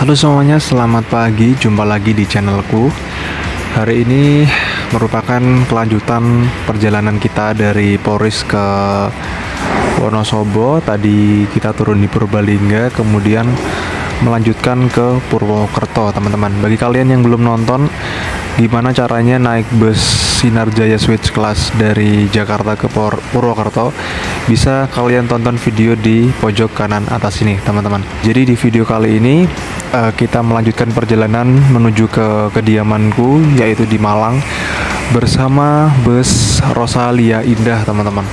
Halo semuanya, selamat pagi. Jumpa lagi di channelku. Hari ini merupakan kelanjutan perjalanan kita dari Poris ke Wonosobo. Tadi kita turun di Purbalingga, kemudian melanjutkan ke Purwokerto, teman-teman. Bagi kalian yang belum nonton gimana caranya naik bus Sinar Jaya Switch Class dari Jakarta ke Purwokerto, bisa kalian tonton video di pojok kanan atas ini, teman-teman. Jadi di video kali ini kita melanjutkan perjalanan menuju ke kediamanku, yaitu di Malang, bersama bus Rosalia Indah, teman-teman.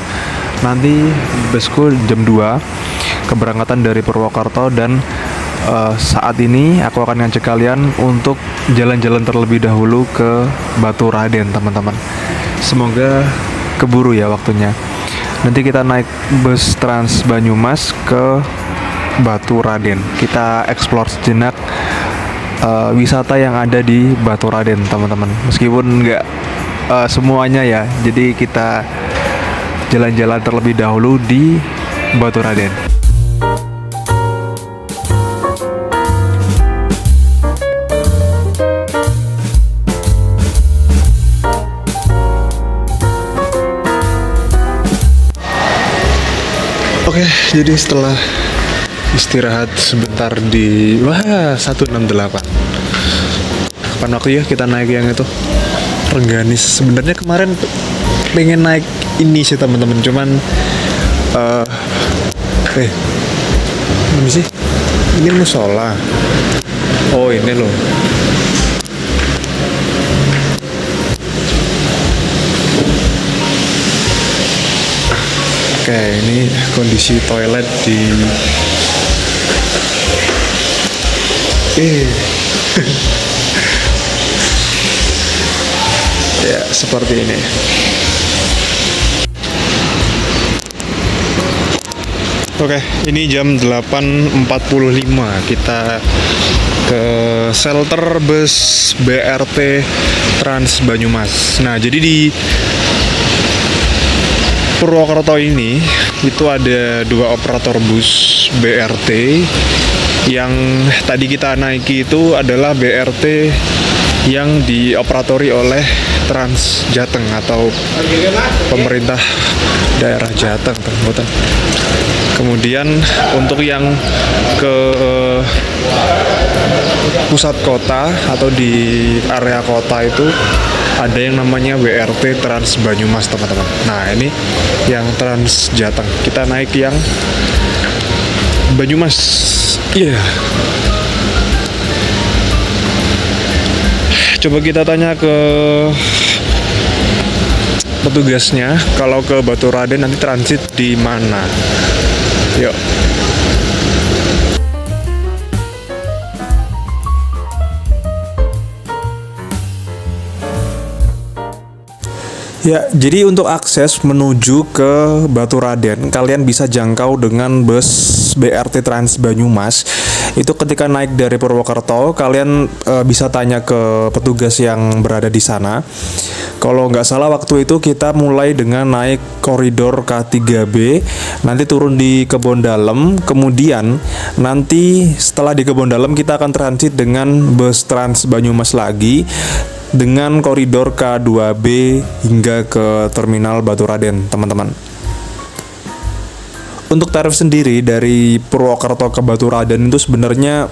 Nanti busku jam 2 keberangkatan dari Purwokerto, dan saat ini aku akan ngajak kalian untuk jalan-jalan terlebih dahulu ke Baturaden, teman-teman. Semoga keburu ya waktunya. Nanti kita naik bus Trans Banyumas ke Baturaden. Kita explore sejenak wisata yang ada di Baturaden, teman-teman. Meskipun nggak semuanya ya. Jadi kita jalan-jalan terlebih dahulu di Baturaden. Oke, jadi setelah istirahat sebentar di 168. Kapan waktu ya kita naik yang itu Rengganis. Sebenarnya kemarin pengen naik ini sih, teman-teman, cuman ini sih, ini musola. Oh, ini loh. Oke, ini kondisi toilet di ya seperti ini. Oke, ini jam 8.45. Kita ke shelter bus BRT Trans Banyumas. Nah, jadi di Purwokerto ini itu ada 2 operator bus BRT. Yang tadi kita naiki itu adalah BRT yang dioperatori oleh Trans Jateng atau pemerintah daerah Jateng, teman-teman. Kemudian untuk yang ke pusat kota atau di area kota itu ada yang namanya BRT Trans Banyumas, teman-teman. Nah, ini yang Trans Jateng. Kita naik yang Banyumas. Iya. Coba kita tanya ke petugasnya kalau ke Baturaden nanti transit di mana. Yuk. Ya, jadi untuk akses menuju ke Baturaden, kalian bisa jangkau dengan bus BRT Trans Banyumas. Itu ketika naik dari Purwokerto, kalian bisa tanya ke petugas yang berada di sana. Kalau nggak salah waktu itu kita mulai dengan naik koridor K3B, nanti turun di Kebondalem, kemudian nanti setelah di Kebondalem kita akan transit dengan bus Trans Banyumas lagi dengan koridor K2B hingga ke terminal Baturaden, teman-teman. Untuk tarif sendiri dari Purwokerto ke Baturaden itu sebenarnya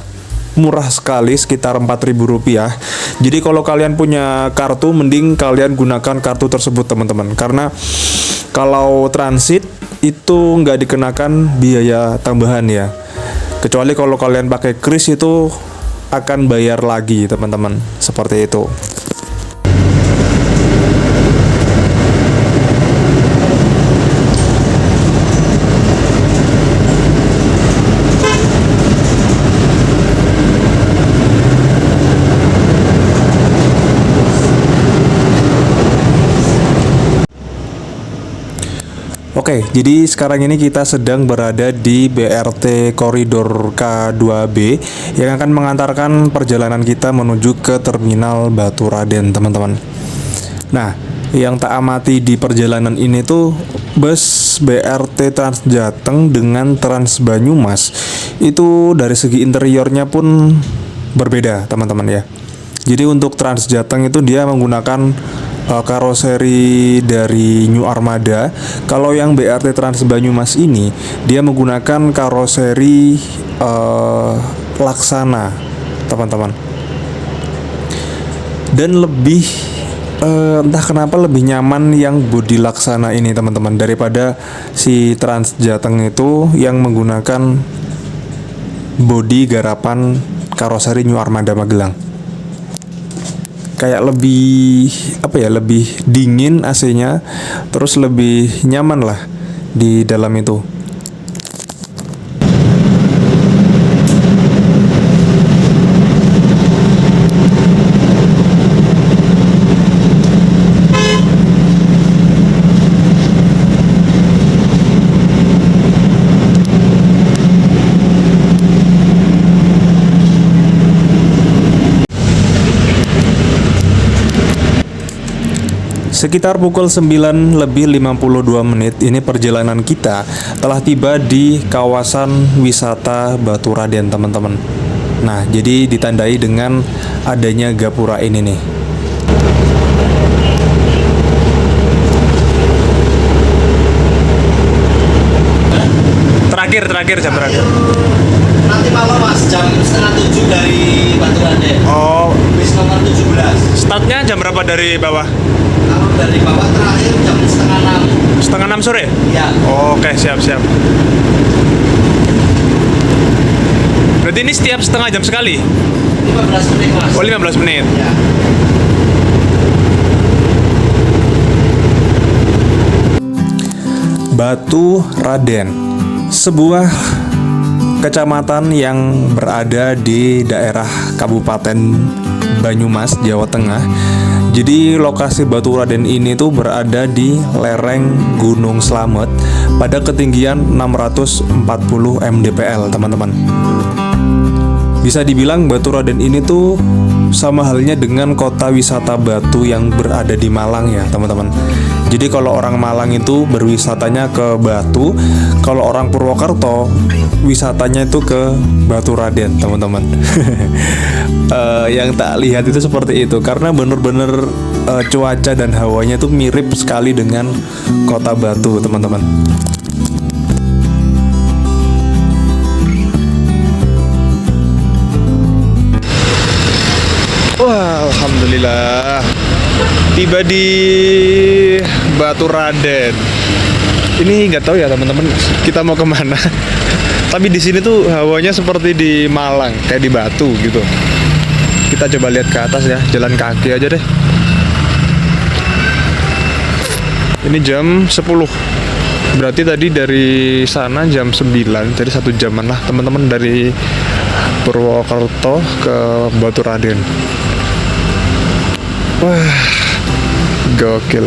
murah sekali, sekitar Rp4.000. Jadi kalau kalian punya kartu, mending kalian gunakan kartu tersebut, teman-teman. Karena kalau transit itu nggak dikenakan biaya tambahan ya. Kecuali kalau kalian pakai kris itu akan bayar lagi, teman-teman. Seperti itu. Oke, jadi sekarang ini kita sedang berada di BRT koridor K2B yang akan mengantarkan perjalanan kita menuju ke terminal Baturaden, teman-teman. Nah, yang tak amati di perjalanan ini tuh bus BRT Trans Jateng dengan Trans Banyumas itu dari segi interiornya pun berbeda teman-teman ya. Jadi untuk Trans Jateng itu dia menggunakan karoseri dari New Armada. Kalau yang BRT Trans Banyumas ini dia menggunakan karoseri Laksana teman-teman. Dan lebih entah kenapa lebih nyaman yang bodi Laksana ini teman-teman daripada si Trans Jateng itu yang menggunakan bodi garapan karoseri New Armada Magelang. Kayak lebih lebih dingin AC-nya, terus lebih nyaman lah di dalam itu. Sekitar pukul 9 lebih 52 menit ini perjalanan kita telah tiba di kawasan wisata Batu Raden teman-teman. Nah, jadi ditandai dengan adanya gapura ini nih. Terakhir jam terakhir. Nanti malam mas, jam 6:30 dari Batu Raden. Oh, Bis nomor 17. startnya jam berapa dari bawah? Kalau dari bawah terakhir jam setengah 6. Setengah 6 sore? Iya. Oh, oke, siap. Berarti ini setiap setengah jam sekali? 15 menit mas. Oh, 15 menit. Ya. Batu Raden, sebuah kecamatan yang berada di daerah Kabupaten Banyumas, Jawa Tengah. Jadi lokasi Batu Raden ini tuh berada di lereng Gunung Slamet pada ketinggian 640 mdpl teman-teman. Bisa dibilang Batu Raden ini tuh sama halnya dengan kota wisata Batu yang berada di Malang ya teman-teman. Jadi kalau orang Malang itu berwisatanya ke Batu, kalau orang Purwokerto wisatanya itu ke Batu Raden teman-teman. Yang tak lihat itu seperti itu karena bener-bener cuaca dan hawanya tuh mirip sekali dengan kota Batu teman-teman. Wah, alhamdulillah tiba di Batu Raden. Ini nggak tahu ya teman-teman kita mau kemana. Tapi di sini tuh hawanya seperti di Malang, kayak di Batu gitu. Kita coba lihat ke atas ya, jalan kaki aja deh. Ini jam 10. Berarti tadi dari sana jam 9, jadi 1 jaman lah teman-teman dari Purwokerto ke Batu Raden. Wah, gokil.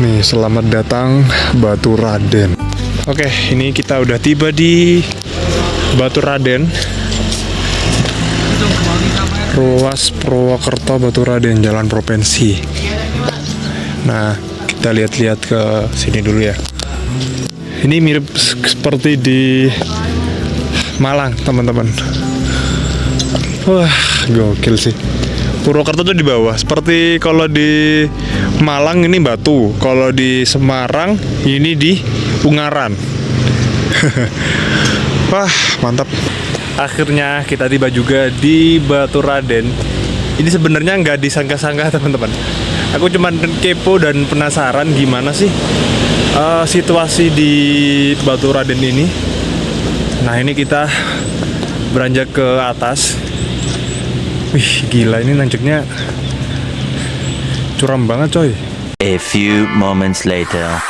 Nih, selamat datang Batu Raden. Oke, ini kita udah tiba di Batu Raden. Ruas Purwokerto Batu Raden, Jalan Provinsi. Nah, kita lihat-lihat ke sini dulu ya. Ini mirip seperti di Malang, teman-teman. Wah, gokil sih. Purwokerto tuh di bawah. Seperti kalau di Malang ini Batu, kalau di Semarang ini di Ungaran. Wah, mantap. Akhirnya kita tiba juga di Batu Raden. Ini sebenarnya nggak disangka-sangka teman-teman. Aku cuma kepo dan penasaran gimana sih situasi di Batu Raden ini. Nah, ini kita beranjak ke atas. Wih, gila, ini nanjeknya curam banget coy. A few moments later.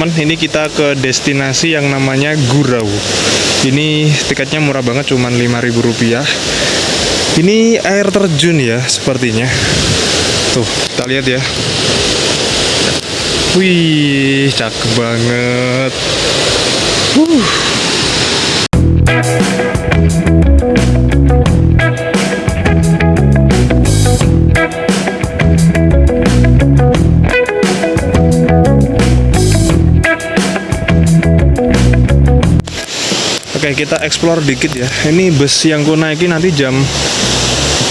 teman-teman, ini kita ke destinasi yang namanya Gurau. Ini tiketnya murah banget, cuman Rp5.000. Ini air terjun ya sepertinya. Tuh, kita lihat ya. Wih, cakep banget. Oke, kita explore dikit ya. Ini bus yang ku naikin nanti jam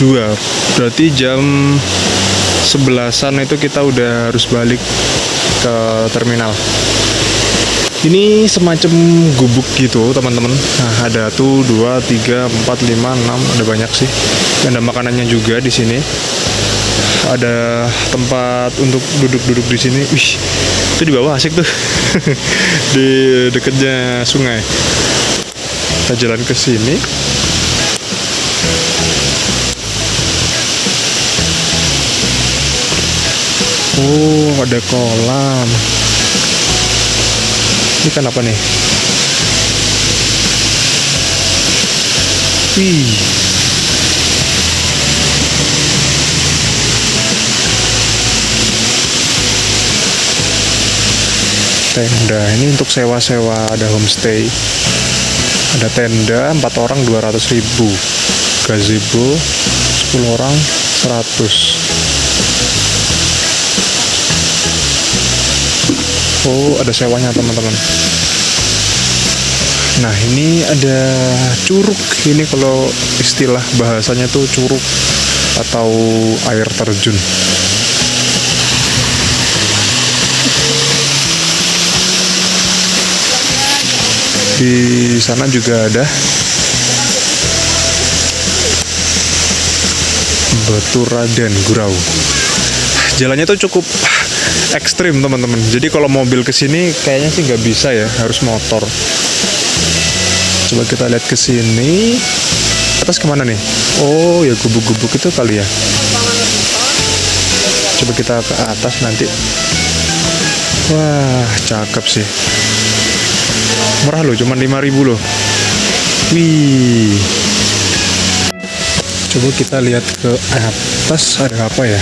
2. Berarti jam 11-an itu kita udah harus balik ke terminal. Ini semacam gubuk gitu, teman-teman. Nah, ada tuh 2, 3, 4, 5, 6, ada banyak sih. Ada makanannya juga di sini. Ada tempat untuk duduk-duduk di sini. Wih, itu di bawah asik tuh. Di dekatnya sungai. Kita jalan ke sini. Oh, ada kolam. Ini kan apa nih? Wih. Tenda, ini untuk sewa-sewa, ada homestay. Ada tenda 4 orang 200.000, gazebo 10 orang 100. Oh, ada sewanya teman-teman. Nah, ini ada curug. Ini kalau istilah bahasanya tuh curug atau air terjun. Di sana juga ada Baturaden Gurau. Jalannya tuh cukup ekstrim teman-teman. Jadi kalau mobil kesini kayaknya sih nggak bisa ya, harus motor. Coba kita lihat ke sini. Atas kemana nih? Oh ya, gubuk-gubuk itu kali ya. Coba kita ke atas nanti. Wah, cakep sih. Murah loh, cuma 5.000 loh. Wih. Coba kita lihat ke atas, ada apa ya?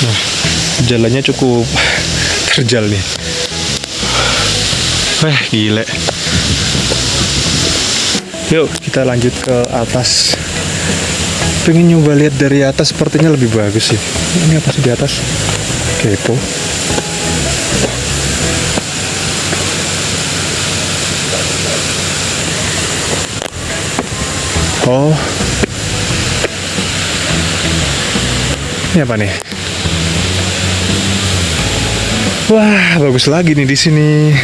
Nah, jalannya cukup terjal nih. Wah, gile. Yuk, kita lanjut ke atas. Pengen nyoba lihat dari atas, sepertinya lebih bagus sih. Ini apa sih di atas? Kepo. Oh, ini apa nih? Wah, bagus lagi nih di sini.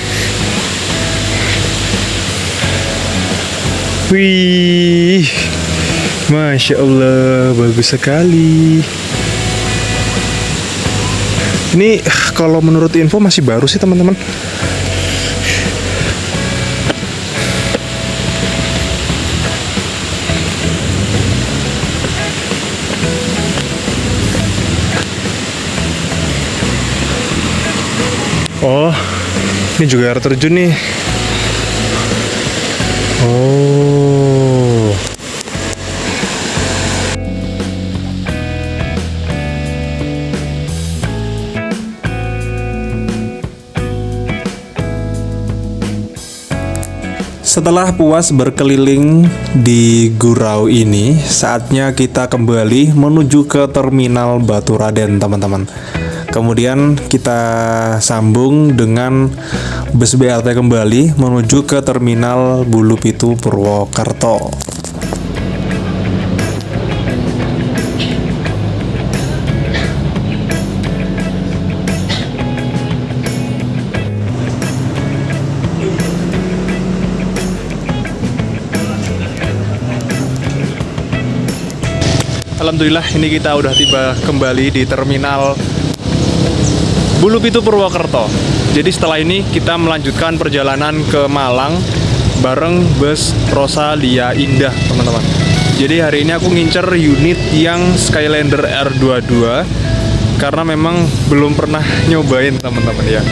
Wih, Masya Allah, bagus sekali. Ini kalau menurut info masih baru sih teman-teman. Oh, ini juga air terjun nih. Oh. Setelah puas berkeliling di Gurau ini, saatnya kita kembali menuju ke terminal Baturaden, teman-teman. Kemudian kita sambung dengan bus BRT kembali menuju ke terminal Bulu Pitu Purwokerto. Alhamdulillah, ini kita udah tiba kembali di terminal Bulu Pitu Purwokerto. Jadi setelah ini kita melanjutkan perjalanan ke Malang bareng bus Rosalia Indah, teman-teman. Jadi hari ini aku ngincer unit yang Skylander R22 karena memang belum pernah nyobain teman-teman ya.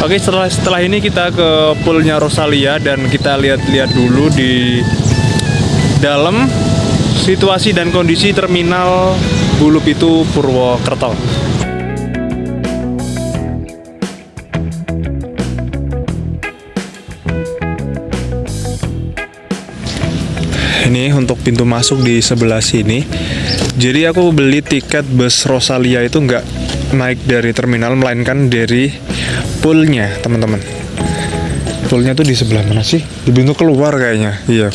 Oke, setelah ini kita ke poolnya Rosalia dan kita lihat-lihat dulu di dalam situasi dan kondisi terminal Bulu Pitu Purwokerto. Ini untuk pintu masuk di sebelah sini. Jadi aku beli tiket bus Rosalia itu nggak naik dari terminal, melainkan dari poolnya, teman-teman. Poolnya tuh di sebelah mana sih? Di pintu keluar kayaknya. Iya.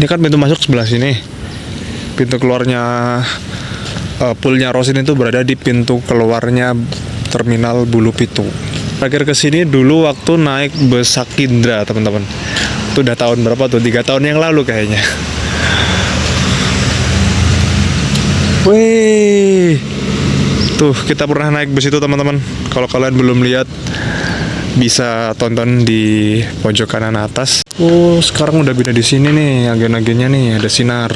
Ini kan pintu masuk sebelah sini. Pintu keluarnya poolnya Ros ini tuh berada di pintu keluarnya terminal Bulu Pitu. Terakhir kesini dulu waktu naik bus Sakindra, teman-teman. Itu udah tahun berapa tuh? 3 tahun yang lalu kayaknya. Wih, tuh kita pernah naik bus itu, teman-teman. Kalau kalian belum lihat, bisa tonton di pojok kanan atas. Oh, sekarang udah beda di sini nih, agen-agennya nih ada sinar.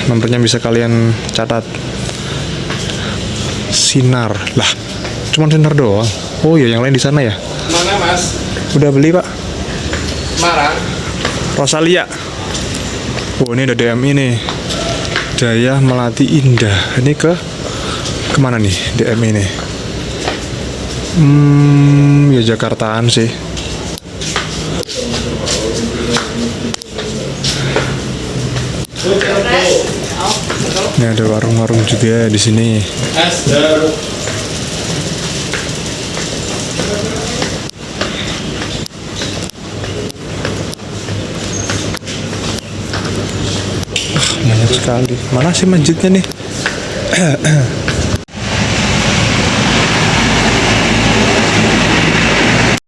Nomornya bisa kalian catat. Sinar lah, cuman sinar doang. Oh iya, yang lain di sana ya. Mana Mas? Udah beli Pak. Semarang. Rosalia. Oh, ini ada DMI nih. Jaya Melati Indah. Ini kemana nih DMI nih? Ya Jakartaan sih. Ini ada warung-warung juga di sini. Banyak sekali. Mana sih masjidnya nih?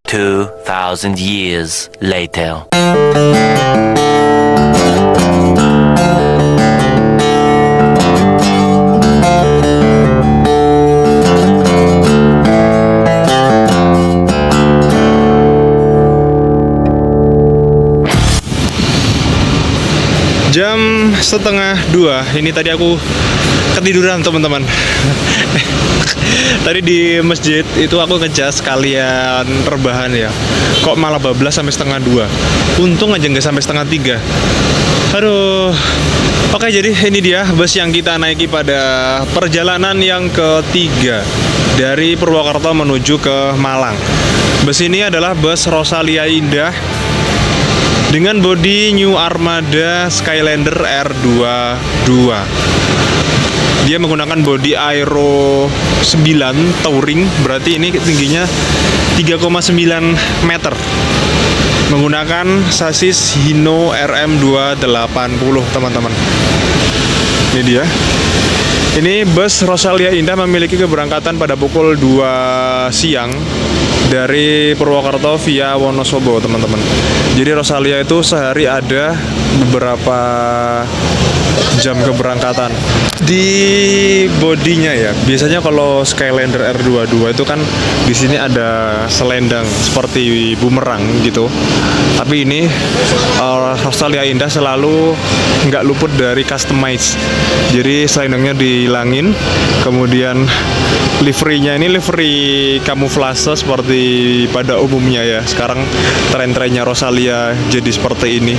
2,000 years later. Jam 1:30. Ini tadi aku ketiduran, teman-teman. Tadi di masjid itu aku ngecas sekalian rebahan ya. Kok malah bablas sampai 1:30. Untung aja nggak sampai 2:30. Aduh. Oke, jadi ini dia bus yang kita naiki pada perjalanan yang ketiga dari Purwokerto menuju ke Malang. Bus ini adalah bus Rosalia Indah dengan bodi New Armada Skylander R22. Dia menggunakan bodi Aero 9 Touring, berarti ini tingginya 3,9 meter. Menggunakan sasis Hino RM280, teman-teman. Ini dia. Ini bus Rosalia Indah memiliki keberangkatan pada pukul 2 siang dari Purwokerto via Wonosobo, teman-teman. Jadi Rosalia itu sehari ada beberapa jam keberangkatan. Di bodinya ya, biasanya kalau Skylander R22 itu kan di sini ada selendang seperti bumerang gitu. Tapi ini Rosalia Indah selalu nggak luput dari customize. Jadi selendangnya dihilangin, kemudian liverynya ini livery kamuflase seperti pada umumnya ya. Sekarang tren-trennya Rosalia jadi seperti ini,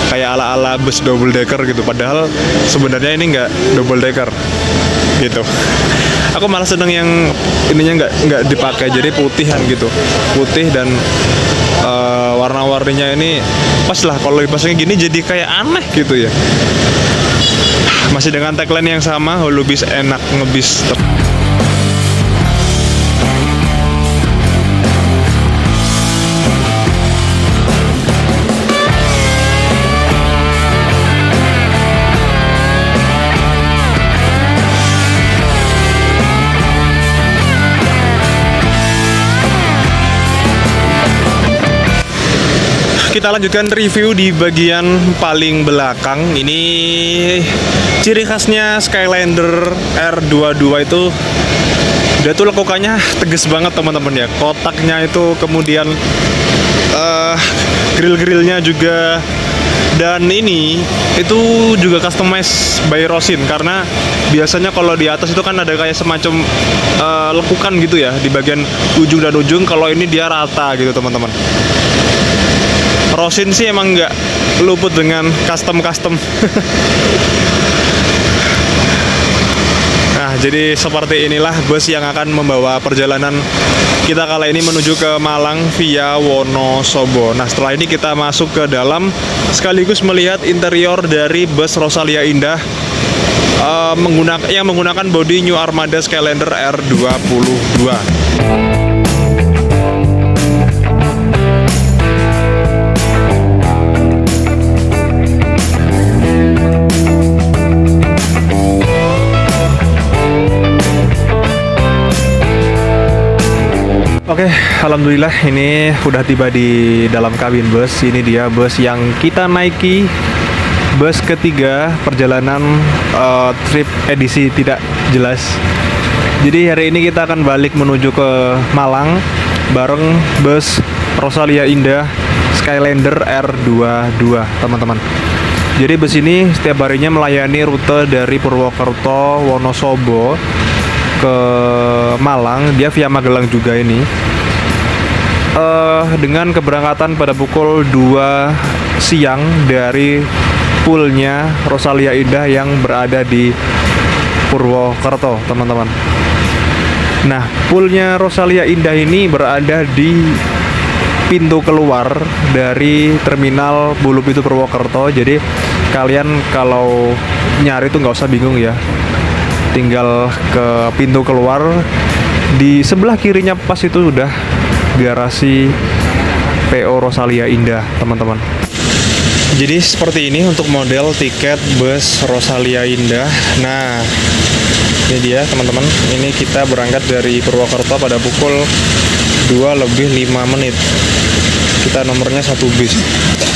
kayak ala-ala bus double decker gitu. Padahal sebenarnya ini nggak double decker gitu. Aku malah seneng yang ininya nggak dipakai, jadi putihan gitu, putih dan warna-warninya ini pas lah. Kalau dipasangnya gini jadi kayak aneh gitu ya. Masih dengan tagline yang sama, Holobis enak ngebis. Kita lanjutkan review di bagian paling belakang. Ini ciri khasnya Skylander R22 itu, dia tuh lekukannya tegas banget, teman-teman ya. Kotaknya itu, kemudian grill-grillnya juga Dan ini itu juga customize by Rosin, karena biasanya kalau di atas itu kan ada kayak semacam lekukan gitu ya di bagian ujung dan ujung. Kalau ini dia rata gitu teman-teman. Rosin sih emang nggak luput dengan custom. Nah, jadi seperti inilah bus yang akan membawa perjalanan kita kali ini menuju ke Malang via Wonosobo. Nah, setelah ini kita masuk ke dalam sekaligus melihat interior dari bus Rosalia Indah yang menggunakan bodi New Armada Skylander R22. Oke, alhamdulillah ini udah tiba di dalam kabin bus. Ini dia bus yang kita naiki, bus ketiga perjalanan trip edisi tidak jelas. Jadi hari ini kita akan balik menuju ke Malang bareng bus Rosalia Indah Skylander R22, teman-teman. Jadi bus ini setiap harinya melayani rute dari Purwokerto, Wonosobo ke Malang. Dia via Magelang juga ini, dengan keberangkatan pada pukul 2 siang dari poolnya Rosalia Indah yang berada di Purwokerto, teman-teman. Nah, poolnya Rosalia Indah ini berada di pintu keluar dari terminal Bulu Pitu Purwokerto. Jadi kalian kalau nyari tuh nggak usah bingung ya, tinggal ke pintu keluar. Di sebelah kirinya pas itu udah garasi PO Rosalia Indah, teman-teman. Jadi seperti ini untuk model tiket bus Rosalia Indah. Nah, ini dia teman-teman. Ini kita berangkat dari Purwokerto pada pukul 2:05. Kita nomornya 1B.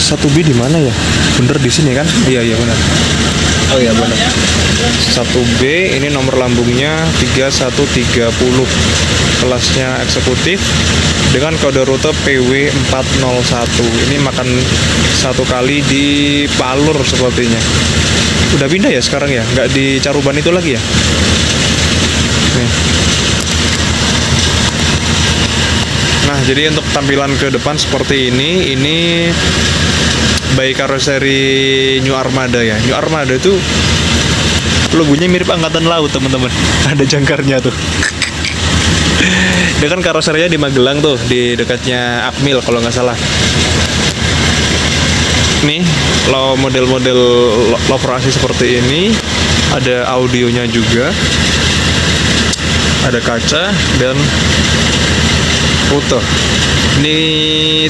1B di mana ya? Bener di sini kan? Iya benar. Oh iya benar. 1B ini nomor lambungnya 3130. Kelasnya eksekutif dengan kode rute PW401. Ini makan satu kali di Palur sepertinya. Udah pindah ya sekarang ya? Nggak di Caruban itu lagi ya? Nih. Nah, jadi untuk tampilan ke depan seperti ini. Ini by karoseri New Armada ya. New Armada itu logonya mirip angkatan laut, teman-teman. Ada jangkarnya tuh. Dia kan karoserinya di Magelang tuh, di dekatnya Akmil kalau nggak salah. Nih, model-model lovrasi seperti ini. Ada audionya juga. Ada kaca dan rute. Ini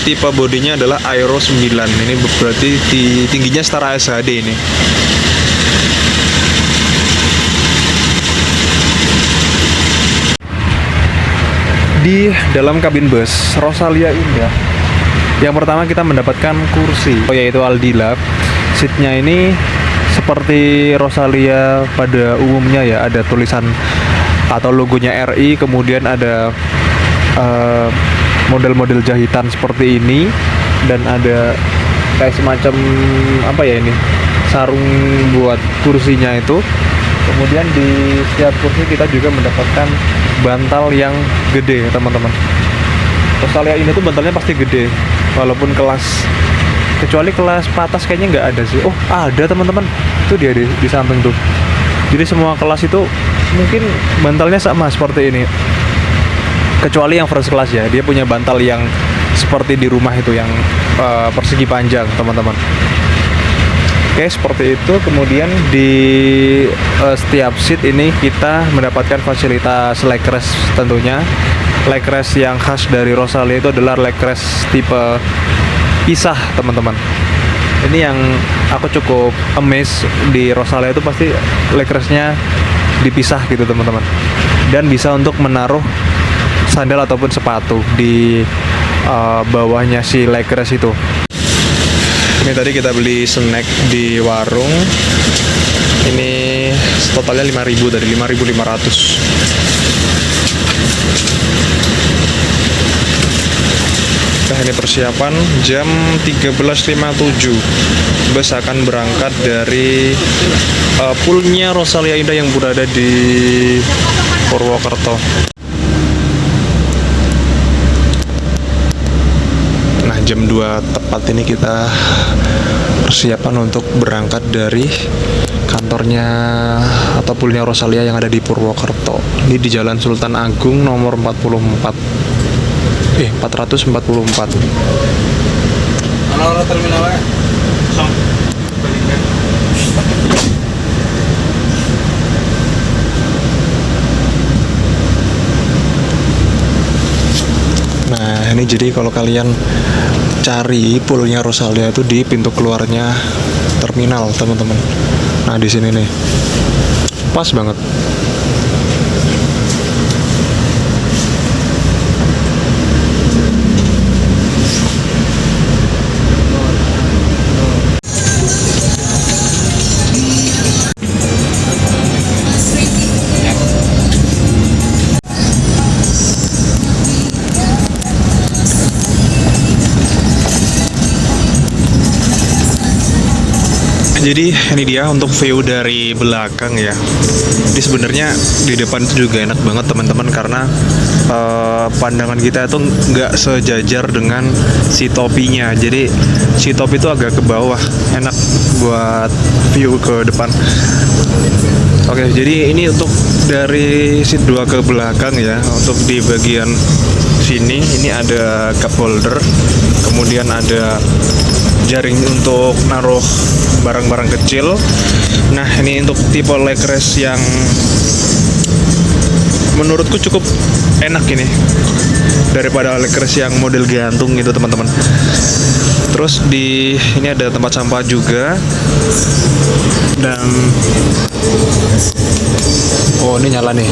tipe bodinya adalah Aero 9. Ini berarti tingginya setara SHD ini. Di dalam kabin bus Rosalia Indah, yang pertama kita mendapatkan kursi, yaitu Aldilab. Seatnya ini seperti Rosalia pada umumnya ya, ada tulisan atau logonya RI, kemudian ada model-model jahitan seperti ini, dan ada kayak semacam apa ya ini, sarung buat kursinya itu. Kemudian di setiap kursi kita juga mendapatkan bantal yang gede, teman-teman. Rosalia ini tuh bantalnya pasti gede, walaupun kecuali kelas patas kayaknya nggak ada sih. Oh ada, teman-teman, itu dia di samping tuh. Jadi semua kelas itu mungkin bantalnya sama seperti ini, kecuali yang first class ya, dia punya bantal yang seperti di rumah itu, yang persegi panjang, teman-teman. Oke, seperti itu. Kemudian di setiap seat ini kita mendapatkan fasilitas leg rest tentunya. Leg rest yang khas dari Rosalia itu adalah leg rest tipe pisah, teman-teman. Ini yang aku cukup amazed di Rosalia, itu pasti leg restnya dipisah gitu, teman-teman. Dan bisa untuk menaruh sandal ataupun sepatu di bawahnya si leg rest itu. Ini tadi kita beli snack di warung. Ini totalnya 5.000, dari 5.500. ini persiapan jam 13.57. Bus akan berangkat dari poolnya Rosalia Indah yang berada di Purwokerto. Nah, jam 2 tepat ini kita persiapan untuk berangkat dari kantornya atau poolnya Rosalia yang ada di Purwokerto. Ini di Jalan Sultan Agung nomor 444. Ono terminalnya. Kosong. Nah, ini jadi kalau kalian cari poolnya Rosalia itu di pintu keluarnya terminal, teman-teman. Nah, di sini nih. Pas banget. Jadi ini dia untuk view dari belakang ya. Jadi sebenarnya di depan itu juga enak banget teman-teman, karena pandangan kita itu nggak sejajar dengan si topinya. Jadi si topi itu agak ke bawah, enak buat view ke depan. Oke, jadi ini untuk dari seat 2 ke belakang ya. Untuk di bagian sini ini ada cup holder, kemudian ada jaring untuk naruh barang-barang kecil. Nah, ini untuk tipe leg rest yang menurutku cukup enak ini daripada leg rest yang model gantung gitu teman-teman. Terus di ini ada tempat sampah juga, dan oh ini nyala nih.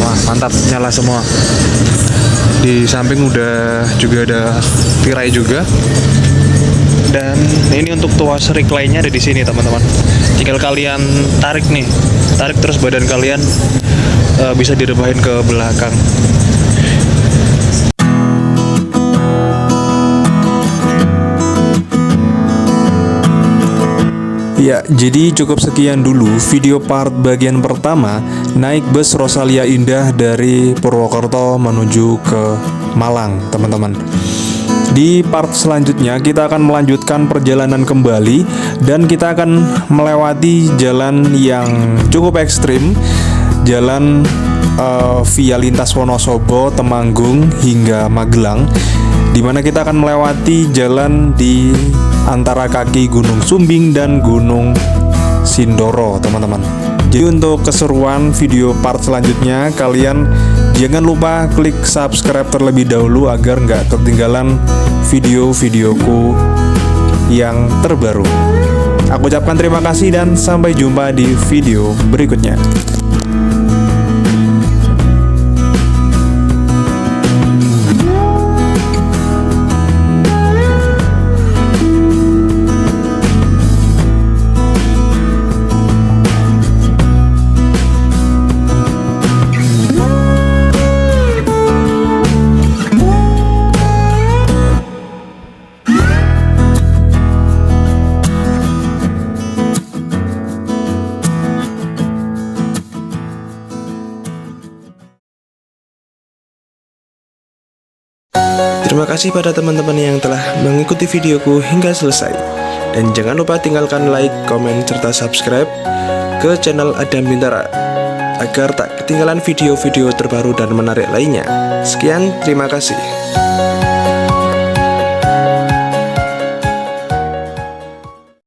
Wah, mantap, nyala semua. Di samping juga ada tirai juga. Dan ini untuk tuas recline-nya ada di sini teman-teman. Tinggal kalian tarik terus badan kalian bisa direbahin ke belakang. Ya, jadi cukup sekian dulu video part bagian pertama naik bus Rosalia Indah dari Purwokerto menuju ke Malang, teman-teman. Di part selanjutnya kita akan melanjutkan perjalanan kembali dan kita akan melewati jalan yang cukup ekstrim, jalan via lintas Wonosobo, Temanggung hingga Magelang, di mana kita akan melewati jalan di antara kaki Gunung Sumbing dan Gunung Sindoro, teman-teman. Jadi untuk keseruan video part selanjutnya, kalian jangan lupa klik subscribe terlebih dahulu agar nggak ketinggalan video-videoku yang terbaru. Aku ucapkan terima kasih dan sampai jumpa di video berikutnya. Terima kasih pada teman-teman yang telah mengikuti videoku hingga selesai. Dan jangan lupa tinggalkan like, komen, serta subscribe ke channel Adam Bintara agar tak ketinggalan video-video terbaru dan menarik lainnya. Sekian, terima kasih.